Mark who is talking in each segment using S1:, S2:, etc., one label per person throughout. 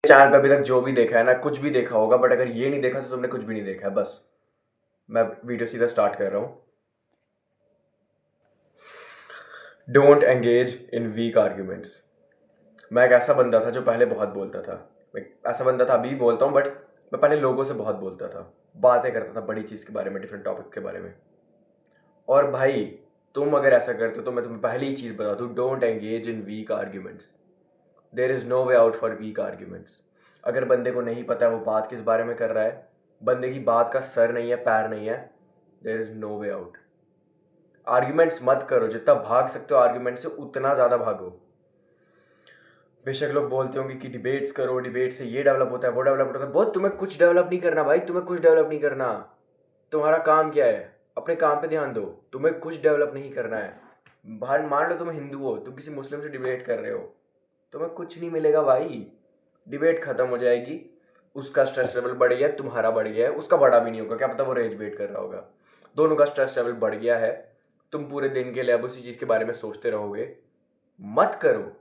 S1: Channel पे अभी तक जो भी देखा है ना, कुछ भी देखा होगा, बट अगर ये नहीं देखा तो तुमने कुछ भी नहीं देखा है। बस मैं वीडियो सीधा स्टार्ट कर रहा हूँ। Don't engage in weak arguments. मैं एक ऐसा बंदा था जो पहले बहुत बोलता था। मैं ऐसा बंदा था, अभी भी बोलता हूँ, बट मैं पहले लोगों से बहुत बोलता था, बातें करता था बड़ी चीज़ के बारे में, डिफरेंट टॉपिक के बारे में। और भाई, तुम अगर ऐसा करते हो तो मैं तुम्हें पहली ही चीज़ बता दूँ, don't engage in weak arguments. There is no way out for weak arguments. अगर बंदे को नहीं पता है वो बात किस बारे में कर रहा है, बंदे की बात का सर नहीं है, पैर नहीं है, there is no way out. Arguments मत करो, जितना भाग सकते हो आर्ग्यूमेंट से उतना ज़्यादा भागो। बेशक लोग बोलते होंगे कि डिबेट्स करो, डिबेट से ये डेवलप होता है, वो डेवलप होता है। बहुत, तुम्हें कुछ डेवलप नहीं करना भाई, तुम्हें कुछ डेवलप नहीं करना। तुम्हारा काम क्या है? अपने काम पे ध्यान दो। तुम्हें कुछ डेवलप नहीं करना है। बाहर मान लो तुम हिंदू हो, तुम किसी मुस्लिम से डिबेट कर रहे हो, तुम्हें कुछ नहीं मिलेगा भाई। डिबेट खत्म हो जाएगी, उसका स्ट्रेस लेवल बढ़ गया, तुम्हारा बढ़ गया है, उसका बढ़ा भी नहीं होगा, क्या पता वो रेज वेट कर रहा होगा। दोनों का स्ट्रेस लेवल बढ़ गया है, तुम पूरे दिन के लिए अब उसी चीज़ के बारे में सोचते रहोगे। मत करो,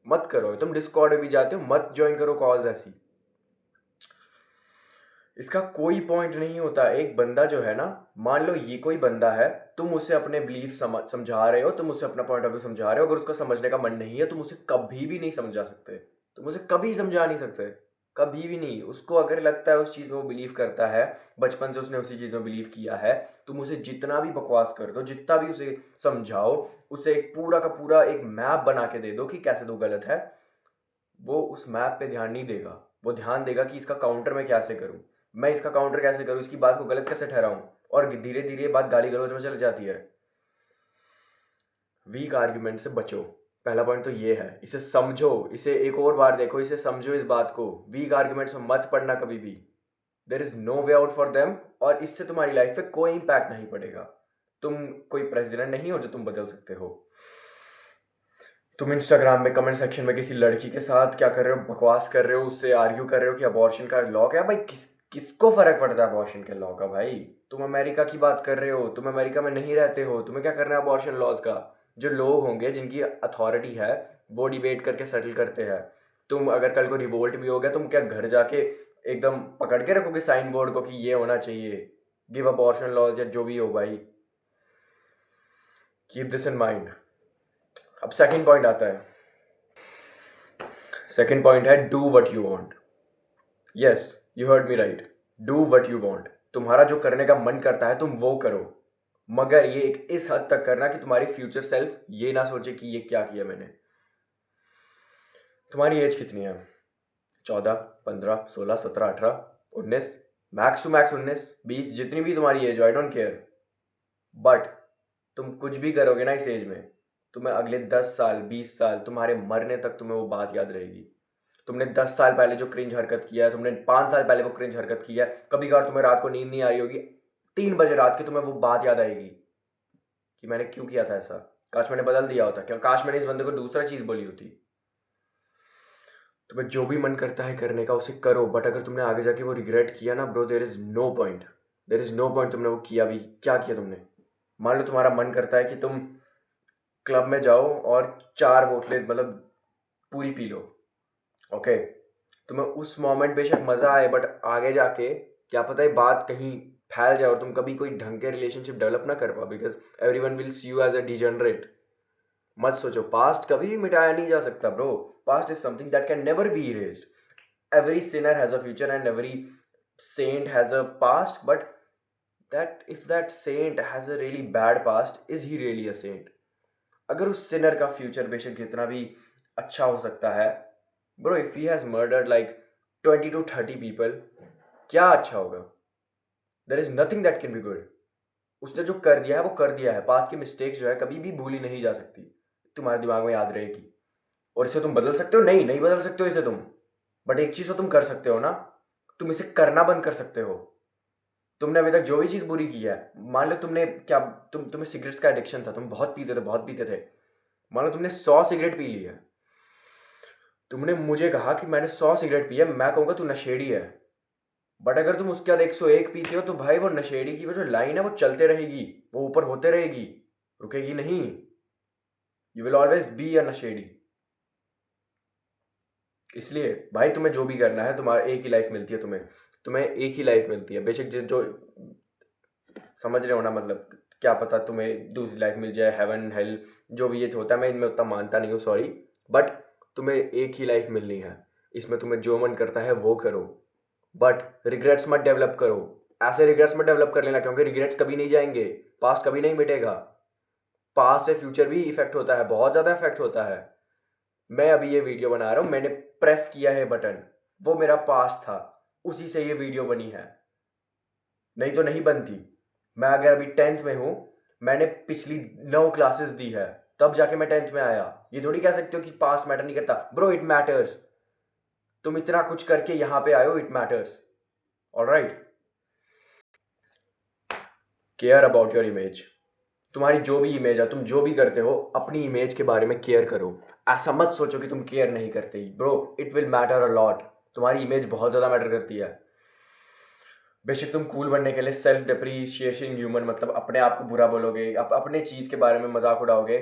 S1: मत करो। तुम डिस्कॉर्ड भी जाते हो, मत ज्वाइन करो कॉल्स ऐसी। इसका कोई पॉइंट नहीं होता। एक बंदा जो है ना, मान लो ये कोई बंदा है, तुम उसे अपने बिलीफ समझा रहे हो, तुम उसे अपना पॉइंट ऑफ व्यू समझा रहे हो, अगर उसका समझने का मन नहीं है तुम उसे कभी भी नहीं समझा सकते। तुम उसे कभी समझा नहीं सकते, कभी भी नहीं। उसको अगर लगता है उस चीज़ में वो बिलीव करता है, बचपन से उसने उसी चीज़ में बिलीव किया है, तुम उसे जितना भी बकवास कर दो, जितना भी उसे समझाओ, उसे एक पूरा का पूरा एक मैप बना के दे दो कि कैसे तो गलत है, वो उस मैप पे ध्यान नहीं देगा। वो ध्यान देगा कि इसका काउंटर मैं कैसे करूं, मैं इसका काउंटर कैसे करूं, इसकी बात को गलत कैसे ठहराऊं, और धीरे धीरे बात गाली गलौज में चल जाती है। वीक आर्ग्यूमेंट से बचो, पहला पॉइंट तो ये है। इसे समझो, इसे एक और बार देखो, इसे समझो, इस बात को। वीक आर्ग्यूमेंट्स में मत पड़ना कभी भी। There is no way out for them, और इससे तुम्हारी लाइफ पे कोई इंपैक्ट नहीं पड़ेगा। तुम कोई प्रेसिडेंट नहीं हो जो तुम बदल सकते हो। तुम इंस्टाग्राम में कमेंट सेक्शन में किसी लड़की के साथ क्या कर रहे हो, बकवास कर रहे हो, उससे आर्ग्यू कर रहे हो कि अबॉर्शन का लॉ क्या है। भाई किसको फर्क पड़ता है अबॉर्शन के लॉ का? भाई तुम अमेरिका की बात कर रहे हो, तुम अमेरिका में नहीं रहते हो, तुम्हें क्या करना है अबॉर्शन लॉज का? जो लोग होंगे जिनकी अथॉरिटी है वो डिबेट करके सेटल करते हैं। तुम अगर कल को रिवोल्ट भी हो गया, तुम क्या घर जाके एकदम पकड़ के रखोगे साइन बोर्ड को कि ये होना चाहिए, गिव अबॉर्शन लॉज, या जो भी हो? भाई कीप दिस इन माइंड। अब सेकंड पॉइंट आता है। सेकंड पॉइंट है do what you want. Yes, you heard me right. Do what you want. तुम्हारा जो करने का मन करता है तुम वो करो, मगर ये एक इस हद तक करना कि तुम्हारी फ्यूचर सेल्फ ये ना सोचे कि ये क्या किया मैंने। तुम्हारी एज कितनी है? 14, 15, 16, 17, 18, 19, मैक्स टू मैक्स 19, 20, जितनी भी तुम्हारी एज हो, आई डोंट केयर। बट तुम कुछ भी करोगे ना इस एज में, तुम्हें अगले 10 साल, 20 साल, तुम्हारे मरने तक तुम्हें वो बात याद रहेगी। तुमने 10 साल पहले जो क्रिंज हरकत किया है, तुमने 5 साल पहले वो क्रिंज हरकत किया है। कभी कभार तुम्हें रात को नींद नहीं आ रही होगी, 3 बजे रात की तुम्हें वो बात याद आएगी कि मैंने क्यों किया था ऐसा, काश मैंने बदल दिया होता, क्या काश मैंने इस बंदे को दूसरा चीज़ बोली होती। तुम्हें जो भी मन करता है करने का उसे करो, बट अगर तुमने आगे जाके वो रिग्रेट किया ना bro, there is no point. There is no point. तुमने वो किया भी, क्या किया तुमने? मान लो तुम्हारा मन करता है कि तुम क्लब में जाओ और 4 बोतलें मतलब पूरी पी लो, ओके? तुम्हें उस मोमेंट बेशक मज़ा आए, बट आगे जाके क्या पता ये बात कहीं फैल जाए और तुम कभी कोई ढंग के रिलेशनशिप डेवलप ना कर पाओ, because everyone will see you as a degenerate. मत सोचो, पास्ट कभी भी मिटाया नहीं जा सकता bro. Past is something that can never be erased. Every sinner has a future and every saint has a past, but that if that saint has a really bad past, is he really a saint? अगर उस Sinner का future बेशक जितना भी अच्छा हो सकता है, bro, if he has murdered like 20 to 30 people, क्या अच्छा होगा? There is nothing that can be good. उसने जो कर दिया है वो कर दिया है। पास्ट की मिस्टेक्स जो है कभी भी भूली नहीं जा सकती, तुम्हारे दिमाग में याद रहेगी। और इसे तुम बदल सकते हो? नहीं, नहीं बदल सकते हो इसे तुम। बट एक चीज़ तो तुम कर सकते हो ना, तुम इसे करना बंद कर सकते हो। तुमने अभी तक जो भी चीज़ बुरी की है, मान लो तुमने क्या, तुम्हें सिगरेट्स का एडिक्शन था, तुम बहुत पीते थे, बहुत पीते थे। मान लो तुमने 100 सिगरेट पी ली है। तुमने मुझे कहा कि मैंने 100 सिगरेट पी है, मैं कहूँगा तू नशेड़ी है। बट अगर तुम उसके बाद 101 पीते हो तो भाई वो नशेड़ी की वो जो लाइन है वो चलते रहेगी, वो ऊपर होते रहेगी, रुकेगी नहीं। You will always be a नशेड़ी। इसलिए भाई तुम्हें जो भी करना है, तुम्हारा एक ही लाइफ मिलती है, तुम्हें एक ही लाइफ मिलती है। बेशक जिस जो समझ रहे हो ना, मतलब क्या पता तुम्हें दूसरी लाइफ मिल जाए, हेवन हेल जो भी ये होता है, मैं इनमें उतना मानता नहीं हूँ, सॉरी। बट तुम्हें एक ही लाइफ मिलनी है, इसमें तुम्हें जो मन करता है वो करो, बट रिग्रेट्स मत डेवलप करो। ऐसे रिग्रेट्स मत डेवलप कर लेना, क्योंकि रिग्रेट्स कभी नहीं जाएंगे, पास्ट कभी नहीं मिटेगा। पास्ट से फ्यूचर भी इफेक्ट होता है, बहुत ज़्यादा इफेक्ट होता है। मैं अभी ये वीडियो बना रहा हूँ, मैंने प्रेस किया है बटन, वो मेरा पास्ट था, उसी से ये वीडियो बनी है, नहीं तो नहीं बनती। मैं अगर अभी 10th में हूँ, मैंने पिछली 9 क्लासेस दी है, तब जाके मैं 10th में आया। ये थोड़ी कह सकते हो कि पास्ट मैटर नहीं करता, ब्रो इट मैटर्स। तुम इतना कुछ करके यहाँ पे आए हो, it matters. Alright, care about your image. तुम्हारी जो भी इमेज है, तुम जो भी करते हो, अपनी इमेज के बारे में केयर करो। ऐसा मत सोचो कि तुम केयर नहीं करते, bro it will matter a lot. तुम्हारी इमेज बहुत ज़्यादा मैटर करती है। बेशक तुम कूल बनने के लिए सेल्फ डिप्रिशिएशन ह्यूमन, मतलब अपने आप को बुरा बोलोगे, अपने चीज़ के बारे में मजाक उड़ाओगे।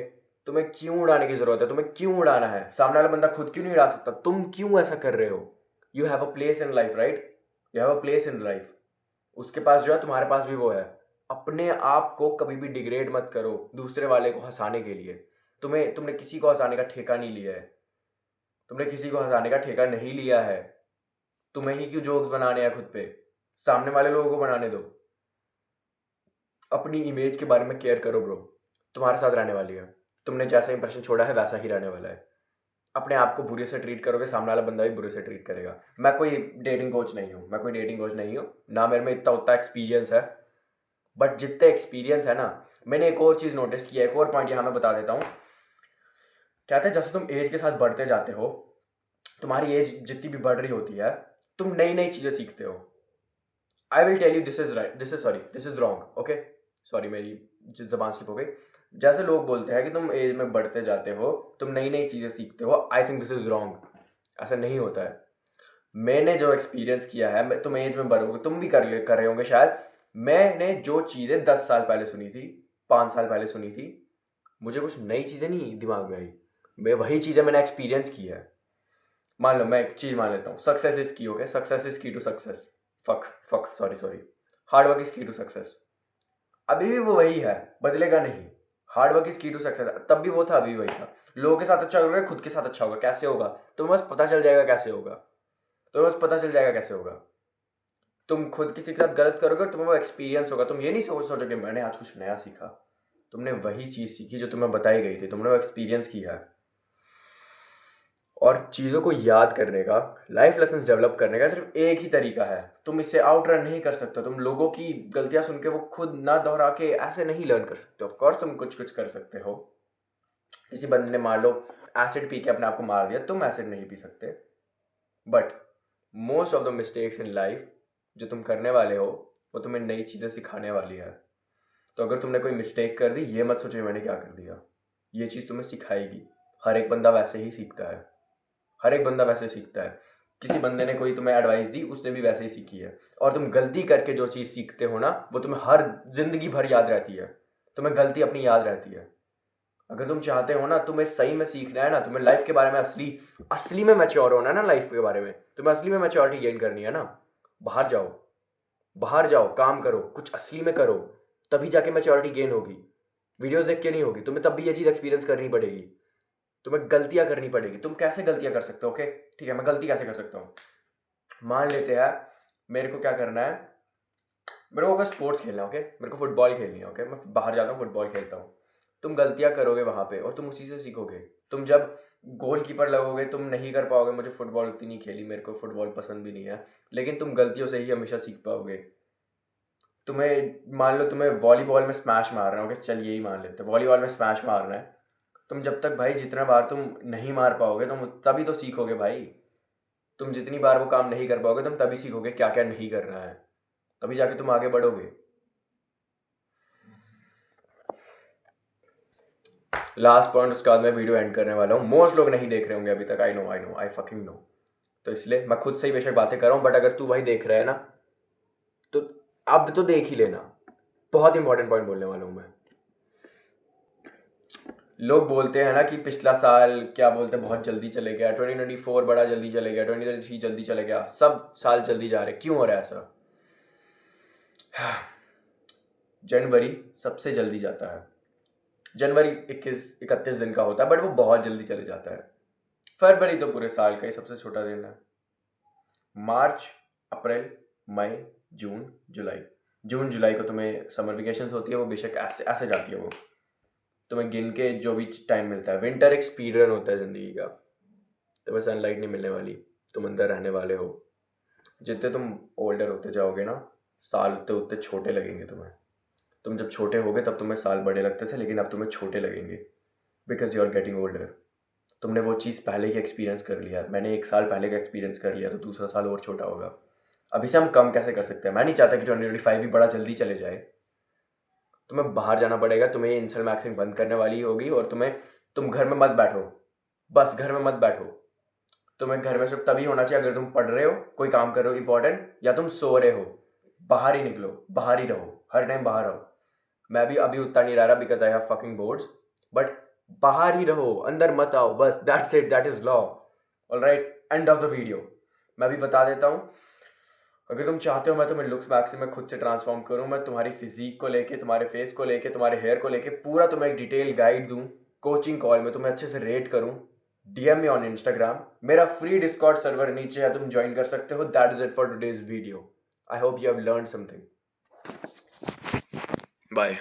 S1: तुम्हें क्यों उड़ाने की ज़रूरत है? तुम्हें क्यों उड़ाना है? सामने वाला बंदा खुद क्यों नहीं उड़ा सकता? तुम क्यों ऐसा कर रहे हो? You have a place in life, right? You have a place in life. उसके पास जो है, तुम्हारे पास भी वो है। अपने आप को कभी भी डिग्रेड मत करो दूसरे वाले को हंसाने के लिए। तुमने किसी को हंसाने का ठेका नहीं लिया है। तुमने किसी को हंसाने का ठेका नहीं लिया है। तुम्हें ही क्यों जोक्स बनाने हैं खुद पे? सामने वाले लोगों को बनाने दो। अपनी इमेज के बारे में केयर करो ब्रो। तुम्हारे साथ रहने वाली है, तुमने जैसा इंप्रेशन छोड़ा है वैसा ही रहने वाला है। अपने आप को बुरे से ट्रीट करोगे, सामने वाला बंदा भी बुरे से ट्रीट करेगा। मैं कोई डेटिंग कोच नहीं हूँ, ना मेरे में इतना उतना एक्सपीरियंस है। बट जितने एक्सपीरियंस है ना, मैंने एक और चीज़ नोटिस किया है, एक और पॉइंट यहाँ मैं बता देता हूँ। कहते हैं जैसे तुम एज के साथ बढ़ते जाते हो, तुम्हारी एज जितनी भी बढ़ रही होती है, तुम नई नई चीज़ें सीखते हो। I will tell you this is right, this is wrong, okay? Sorry, मेरी जबान स्लिप हो गई। जैसे लोग बोलते हैं कि तुम एज में बढ़ते जाते हो, तुम नई नई चीज़ें सीखते हो, I think this is wrong. ऐसा नहीं होता है। मैंने जो एक्सपीरियंस किया है, तुम एज में बढ़ोगे, तुम भी कर रहे होंगे शायद। मैंने जो चीज़ें 10 साल पहले सुनी थी, 5 साल पहले सुनी थी, मुझे कुछ नई चीज़ें नहीं दिमाग में आई। मैं वही चीज़ें मैंने एक्सपीरियंस की है। मान लो, मैं एक चीज़ मान लेता हूँ, success is key, okay? Success is key to success. Fuck fuck sorry sorry, hard work is key to success. अभी भी वो वही है, बदलेगा नहीं। Hard work is key to success, तब भी वो था, अभी वही था। लोगों के साथ अच्छा होगा, खुद के साथ अच्छा होगा। कैसे होगा? तुम्हें बस पता चल जाएगा कैसे होगा। तुम खुद किसी के साथ गलत करोगे और तुम्हें वो एक्सपीरियंस होगा। तुम ये नहीं सोचोगे मैंने आज कुछ नया सीखा। तुमने वही चीज़ सीखी जो तुम्हें बताई गई थी, तुमने वो एक्सपीरियंस किया है। और चीज़ों को याद करने का, लाइफ लेसन डेवलप करने का सिर्फ एक ही तरीका है। तुम इससे आउट रन नहीं कर सकते। तुम लोगों की गलतियां सुन के वो खुद ना दोहरा के ऐसे नहीं लर्न कर सकते। ऑफ कोर्स तुम कुछ कुछ कर सकते हो। किसी बंदे ने मान लो एसिड पी के अपने आप को मार दिया, तुम एसिड नहीं पी सकते। But most of the mistakes in life जो तुम करने वाले हो, वो तुम्हें नई चीज़ें सिखाने वाली है। तो अगर तुमने कोई मिस्टेक कर दी, ये मत सोचो मैंने क्या कर दिया। ये चीज़ तुम्हें सिखाएगी। हर एक बंदा वैसे ही सीखता है। हर एक बंदा वैसे सीखता है। किसी बंदे ने कोई तुम्हें एडवाइस दी, उसने भी वैसे ही सीखी है। और तुम गलती करके जो चीज़ सीखते हो ना, वो तुम्हें हर जिंदगी भर याद रहती है। तुम्हें गलती अपनी याद रहती है। अगर तुम चाहते हो ना, तुम्हें सही में सीखना है ना, तुम्हें लाइफ के बारे में असली असली में मैच्योर होना है ना, लाइफ के बारे में तुम्हें असली में मैच्योरिटी गेन करनी है ना, बाहर जाओ। बाहर जाओ, काम करो, कुछ असली में करो, तभी जाके मैच्योरिटी गेन होगी। वीडियोस देख के नहीं होगी। तुम्हें तब भी ये चीज़ एक्सपीरियंस करनी पड़ेगी। तुम्हें गलतियां करनी पड़ेगी। तुम कैसे गलतियां कर सकते हो? ओके, ठीक है, मैं गलती कैसे कर सकता हूँ। मान लेते हैं मेरे को क्या करना है, मेरे को अगर स्पोर्ट्स खेलना है, ओके, मेरे को फुटबॉल खेलनी है, ओके, मैं बाहर जाता हूँ, फुटबॉल खेलता हूँ। तुम गलतियां करोगे वहाँ पे और तुम उसी से सीखोगे। तुम जब गोलकीपर लगोगे, तुम नहीं कर पाओगे। मुझे फुटबॉल उतनी नहीं खेली, मेरे को फुटबॉल पसंद भी नहीं है, लेकिन तुम गलतियों से ही हमेशा सीख पाओगे। तुम्हें मान लो तुम्हें वॉलीबॉल में स्मैश मारना है, ओके, चल यही मान लेते हैं, वॉलीबॉल में स्मैश मारना है। तुम जब तक भाई जितना बार तुम नहीं मार पाओगे, तुम तभी तो सीखोगे भाई। तुम जितनी बार वो काम नहीं कर पाओगे, तुम तभी सीखोगे क्या क्या नहीं करना है, तभी जाके तुम आगे बढ़ोगे। लास्ट पॉइंट, उसके बाद मैं वीडियो एंड करने वाला हूँ। मोस्ट लोग नहीं देख रहे होंगे अभी तक, आई फकिंग नो। तो इसलिए मैं खुद से ही बेशक बातें कर रहा हूँ, बट अगर तू भाई देख रहा है ना, तो अब तो देख ही लेना। बहुत इंपॉर्टेंट पॉइंट बोलने वाला हूँ मैं। लोग बोलते हैं ना कि पिछला साल क्या बोलते हैं बहुत जल्दी चले गया, 2024 बड़ा जल्दी चले गया, 2023 जल्दी चले गया, सब साल जल्दी जा रहे, क्यों हो रहा है ऐसा? जनवरी सबसे जल्दी जाता है। जनवरी 21-31 दिन का होता है, बट वो बहुत जल्दी चले जाता है। फरवरी तो पूरे साल का ही सबसे छोटा दिन है। मार्च, अप्रैल, मई, जून, जुलाई। जून जुलाई को तुम्हें समर वेकेशंस होती है, वो बेशक ऐसे ऐसे जाती है वो, तुम्हें गिन के जो भी टाइम मिलता है। विंटर एक स्पीड रन होता है ज़िंदगी का, तुम्हें सनलाइट नहीं मिलने वाली, तुम अंदर रहने वाले हो। जितने तुम ओल्डर होते जाओगे ना, साल उतने उतने छोटे लगेंगे तुम्हें। तुम जब छोटे होगे तब तुम्हें साल बड़े लगते थे, लेकिन अब तुम्हें छोटे लगेंगे, because you are getting older. तुमने वो चीज़ पहले ही एक्सपीरियंस कर लिया, मैंने 1 साल पहले का एक्सपीरियंस कर लिया, तो दूसरा साल और छोटा होगा। अभी से हम कम कैसे कर सकते हैं? मैं नहीं चाहता कि 2025 भी बड़ा जल्दी चले जाए। तुम्हें बाहर जाना पड़ेगा, तुम्हें इंस्टॉल मैक्सिंग बंद करने वाली होगी, और तुम घर में मत बैठो, बस घर में मत बैठो। तुम्हें घर में सिर्फ तभी होना चाहिए अगर तुम पढ़ रहे हो, कोई काम कर रहे हो इंपॉर्टेंट, या तुम सो रहे हो। बाहर ही निकलो, बाहर ही रहो, हर टाइम बाहर रहो। मैं भी अभी उतना नहीं रह रहा because I have fucking boards, but बाहर ही रहो, अंदर मत आओ, बस that's it, that is law. Alright, end of the video. मैं भी बता देता हूँ, अगर तुम चाहते हो मैं तुम्हें लुक्स मैक्स में खुद से ट्रांसफॉर्म करूँ, मैं तुम्हारी फिजिक को लेके, तुम्हारे फेस को लेके, तुम्हारे हेयर को लेके पूरा तुम्हें एक डिटेल गाइड दूँ, कोचिंग कॉल में तुम्हें अच्छे से रेट करूँ, डीएम मी ऑन इंस्टाग्राम। मेरा फ्री डिस्कॉर्ड सर्वर नीचे है, तुम ज्वाइन कर सकते हो। That is it for today's video. I hope you have learn something. Bye.